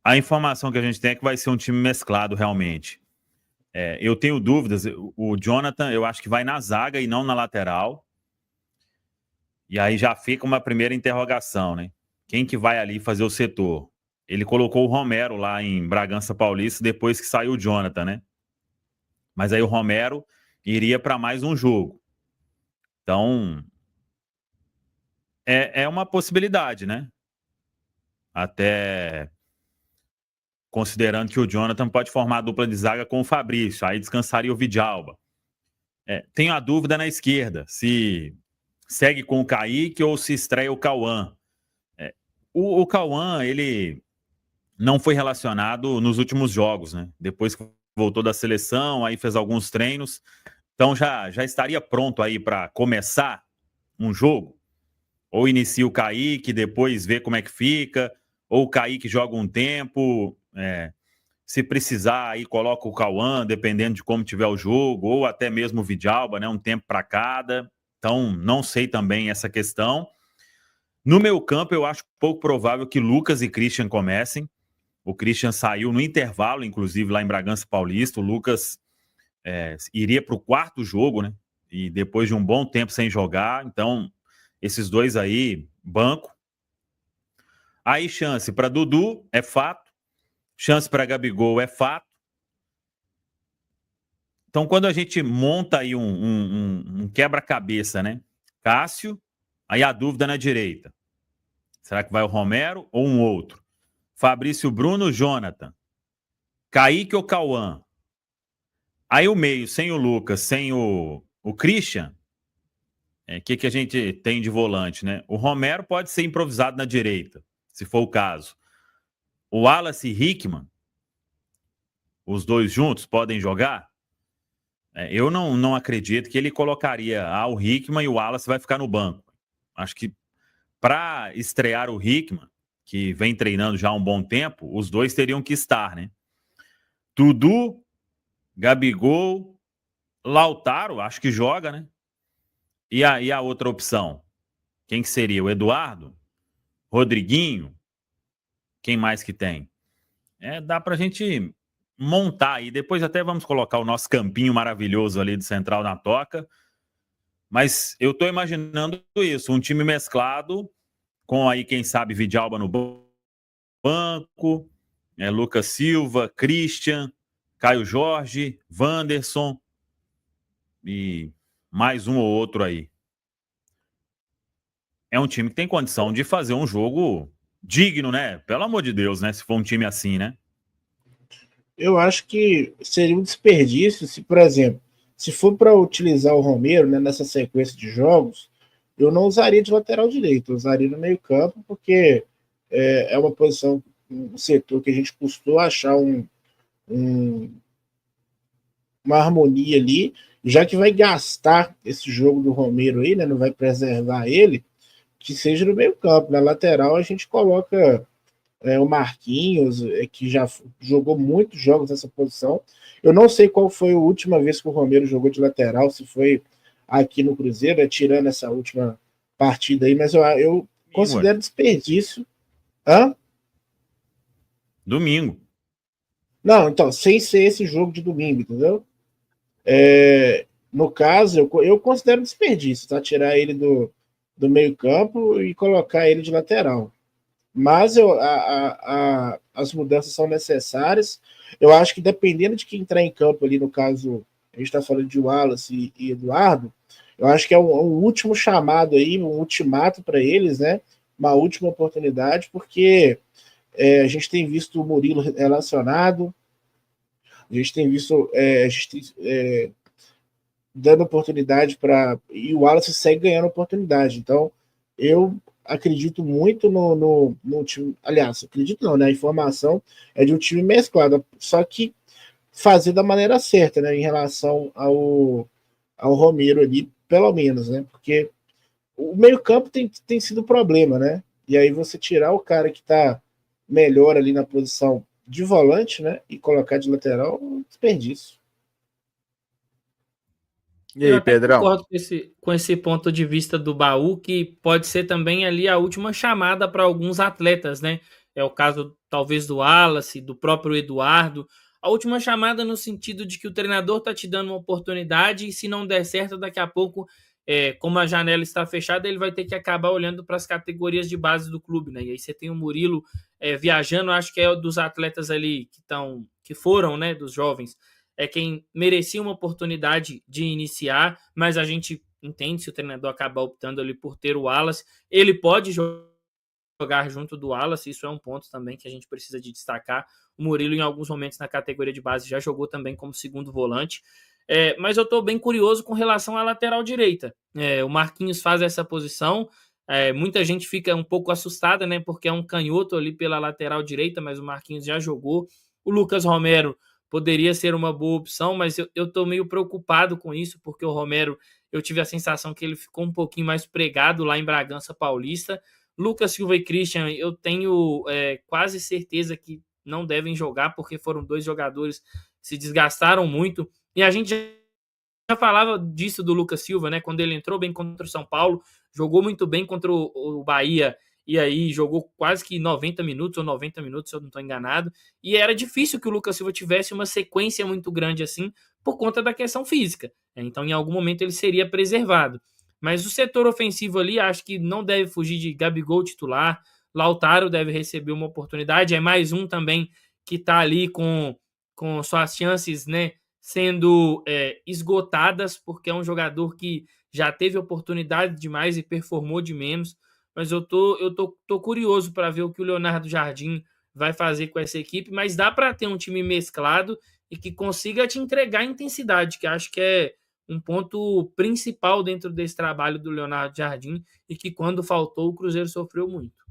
A informação que a gente tem é que vai ser um time mesclado realmente. Eu tenho dúvidas. O Jonathan, eu acho que vai na zaga e não na lateral. E aí já fica uma primeira interrogação, né? Quem que vai ali fazer o setor? Ele colocou o Romero lá em Bragança Paulista depois que saiu o Jonathan, né? Mas aí o Romero iria para mais um jogo. Então, é uma possibilidade, né? Até considerando que o Jonathan pode formar a dupla de zaga com o Fabrício, aí descansaria o Vidalba. Tenho a dúvida na esquerda, se segue com o Kaique ou se estreia o Cauã. O Cauã, ele não foi relacionado nos últimos jogos, né? Depois que voltou da seleção, aí fez alguns treinos, então já estaria pronto aí para começar um jogo? Ou inicia o Kaique, depois vê como é que fica, ou o Kaique joga um tempo, se precisar, aí coloca o Cauã, dependendo de como tiver o jogo, ou até mesmo o Vidalba, né? Um tempo para cada. Então, não sei também essa questão. No meu campo, eu acho pouco provável que Lucas e Christian comecem. O Christian saiu no intervalo, inclusive, lá em Bragança Paulista. O Lucas iria para o quarto jogo, né? E depois de um bom tempo sem jogar. Então, esses dois aí, banco. Aí, chance para Dudu, é fato. Chance para Gabigol, é fato. Então, quando a gente monta aí um quebra-cabeça, né? Cássio, aí a dúvida na direita. Será que vai o Romero ou um outro? Fabrício Bruno, Jonathan. Kaique ou Cauã? Aí o meio, sem o Lucas, sem o Christian, que a gente tem de volante, né? O Romero pode ser improvisado na direita, se for o caso. O Wallace e Hickman, os dois juntos, podem jogar? Eu não acredito que ele colocaria o Hickman e o Wallace vai ficar no banco. Acho que para estrear o Hickman, que vem treinando já há um bom tempo, os dois teriam que estar, né? Dudu, Gabigol, Lautaro, acho que joga, né? E a outra opção? Quem que seria? O Eduardo? Rodriguinho? Quem mais que tem? Dá pra gente montar aí. Depois até vamos colocar o nosso campinho maravilhoso ali do Central na Toca. Mas eu tô imaginando isso, um time mesclado, com aí, quem sabe, Vidalba no banco, Lucas Silva, Christian, Caio Jorge, Wanderson e mais um ou outro aí. É um time que tem condição de fazer um jogo digno, né? Pelo amor de Deus, né? Se for um time assim, né? Eu acho que seria um desperdício se, por exemplo, se for para utilizar o Romero, né, nessa sequência de jogos, eu não usaria de lateral direito, eu usaria no meio campo, porque é uma posição, um setor que a gente custou achar uma harmonia ali, já que vai gastar esse jogo do Romero aí, né, não vai preservar ele, que seja no meio campo. Na lateral a gente coloca o Marquinhos, que já jogou muitos jogos nessa posição. Eu não sei qual foi a última vez que o Romero jogou de lateral, se foi aqui no Cruzeiro, tirando essa última partida aí, mas eu Domingo, ué. considero desperdício. Hã? Domingo. Não, então, sem ser esse jogo de domingo, entendeu? No caso, eu considero desperdício, tá? Tirar ele do meio-campo e colocar ele de lateral. Mas as mudanças são necessárias. Eu acho que dependendo de quem entrar em campo ali, no caso, a gente está falando de Wallace e Eduardo, eu acho que é um último chamado aí, um ultimato para eles, né? Uma última oportunidade, porque a gente tem visto o Murilo relacionado, a gente tem visto dando oportunidade para. E o Wallace segue ganhando oportunidade. Então, eu acredito muito no time. Aliás, acredito não, né? A informação é de um time mesclado. Só que fazer da maneira certa, né? Em relação ao Romero ali, pelo menos, né? Porque o meio-campo tem sido um problema, né? E aí você tirar o cara que está melhor ali na posição de volante, né? E colocar de lateral, um desperdício. E aí, Pedrão? Concordo com esse ponto de vista do Baú, que pode ser também ali a última chamada para alguns atletas, né? É o caso, talvez, do Wallace, do próprio Eduardo. A última chamada no sentido de que o treinador está te dando uma oportunidade e se não der certo, daqui a pouco, como a janela está fechada, ele vai ter que acabar olhando para as categorias de base do clube, né? E aí você tem o Murilo viajando, acho que é dos atletas ali que foram, né, dos jovens, é quem merecia uma oportunidade de iniciar, mas a gente entende se o treinador acabar optando ali por ter o Wallace, ele pode jogar junto do Wallace, isso é um ponto também que a gente precisa de destacar. O Murilo, em alguns momentos na categoria de base, já jogou também como segundo volante. Mas eu estou bem curioso com relação à lateral direita. O Marquinhos faz essa posição, muita gente fica um pouco assustada, né, porque é um canhoto ali pela lateral direita, mas o Marquinhos já jogou. O Lucas Romero poderia ser uma boa opção, mas eu estou meio preocupado com isso, porque o Romero, eu tive a sensação que ele ficou um pouquinho mais pregado lá em Bragança Paulista. Lucas Silva e Christian, eu tenho quase certeza que não devem jogar, porque foram dois jogadores que se desgastaram muito. E a gente já falava disso do Lucas Silva, né? Quando ele entrou bem contra o São Paulo, jogou muito bem contra o Bahia, e aí jogou quase que 90 minutos, ou 90 minutos, se eu não estou enganado. E era difícil que o Lucas Silva tivesse uma sequência muito grande assim, por conta da questão física. Então, em algum momento, ele seria preservado. Mas o setor ofensivo ali, acho que não deve fugir de Gabigol titular. Lautaro deve receber uma oportunidade. É mais um também que está ali com suas chances, né, sendo esgotadas, porque é um jogador que já teve oportunidade demais e performou de menos. Mas eu tô curioso para ver o que o Leonardo Jardim vai fazer com essa equipe. Mas dá para ter um time mesclado e que consiga te entregar intensidade, que acho que é um ponto principal dentro desse trabalho do Leonardo Jardim, e que quando faltou o Cruzeiro sofreu muito.